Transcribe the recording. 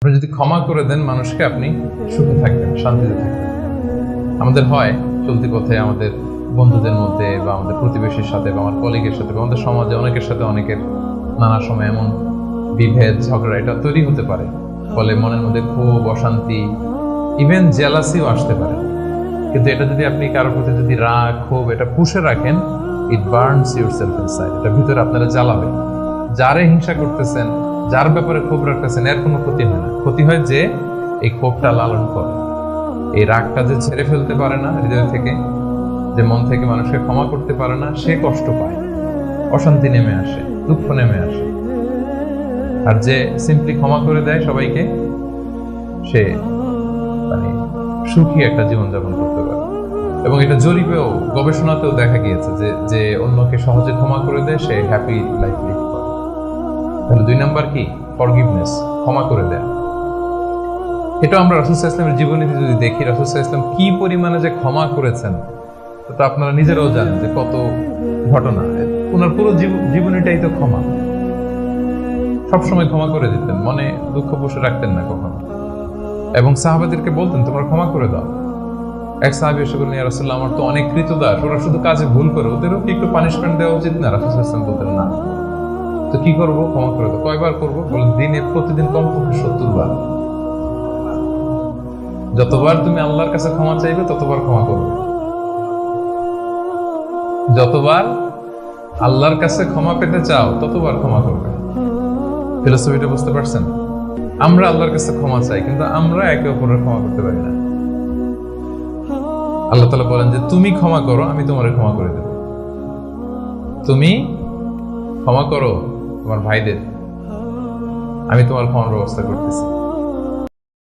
আপনি যদি ক্ষমা করে দেন মানুষকে, আপনি সুখে থাকবেন, শান্তিতে থাকবেন। আমাদের হয় চলতি পথে আমাদের বন্ধুদের মধ্যে বা আমাদের প্রতিবেশীর সাথে বা আমার কলিগের সাথে বা আমাদের সমাজে অনেকের সাথে অনেকের নানা সময় এমন বিভেদ ঝগড়া এটা তৈরি হতে পারে, ফলে মনের মধ্যে ক্ষোভ, অশান্তি, ইভেন জেলাসিও আসতে পারে। কিন্তু এটা যদি আপনি কারোর প্রতি যদি রাগ, ক্ষোভ এটা পুষে রাখেন, ইট বার্নস ইউর সেলফ ইনসাইড, এটা ভিতরে আপনারা জ্বালাবে। যারে হিংসা করতেছেন, যার ব্যাপারে ক্ষোভ রাখতেছেন, এর কোনো ক্ষতি হয় না। ক্ষতি হয় যে এই ক্ষোভটা লালন করে, এই রাগটা যে ছেড়ে ফেলতে পারে না হৃদয় থেকে, যে মন থেকে মানুষকে ক্ষমা করতে পারে না, সে কষ্ট পায়, অশান্তি নেমে আসে, দুঃখ নেমে আসে। আর যে সিম্পলি ক্ষমা করে দেয় সবাইকে, সে মানে সুখী একটা জীবনযাপন করতে পারে। এবং এটা জরিপেও, গবেষণাতেও দেখা গিয়েছে যে যে অন্যকে সহজে ক্ষমা করে দেয় সে হ্যাপি লাইফ লিড করে। তাহলে 2 নাম্বার কি? ফরগিভনেস, ক্ষমা করে দেয়া। এটা আমরা রাসূল সাল্লাল্লাহু আলাইহি ওয়াসাল্লামের জীবনীতে যদি দেখি, রাসূল সাল্লাল্লাহু আলাইহি ওয়াসাল্লাম কি পরিমাণে যে ক্ষমা করেছেন, তো আপনারা নিজেরাও জানেন যে কত ঘটনা। ওনার পুরো জীবনীটাই তো ক্ষমা। সবসময় ক্ষমা করে দিতেন, মনে দুঃখ পুষে রাখতেন না কখনো। এবং সাহাবাদেরকে বলতেন তোমরা ক্ষমা করে দাও। এক সাহাবী এসে বললেন, ইয়া রাসূলুল্লাহ, আমার তো অনেক কৃতদাস, ওরা শুধু কাজে ভুল করে, ওদেরও কি একটু পানিশমেন্ট দেওয়া উচিত না? রাসূল সাল্লাল্লাহু আলাইহি ওয়াসাল্লাম বলতেন, না। তো কি করবো? ক্ষমা করে দাও। কয়বার করবো? বলেন দিনে প্রতিদিন কমপক্ষে 70 বার। যতবার তুমি আল্লাহর কাছে ক্ষমা চাইবে ততবার ক্ষমা করবে। যতবার আল্লাহর কাছে ক্ষমা পেতে চাও ততবার ক্ষমা করবে। ফিলোসফিটা বুঝতে পারছেন? আমরা আল্লাহর কাছে ক্ষমা চাই, কিন্তু আমরা একে অপরের ক্ষমা করতে পারি না। আল্লাহ তাআলা বলেন যে তুমি ক্ষমা করো, আমি তোমারে ক্ষমা করে দেব। তুমি ক্ষমা করো তোমার ভাইদের, আমি তোমার ক্ষমার ব্যবস্থা করতেছি।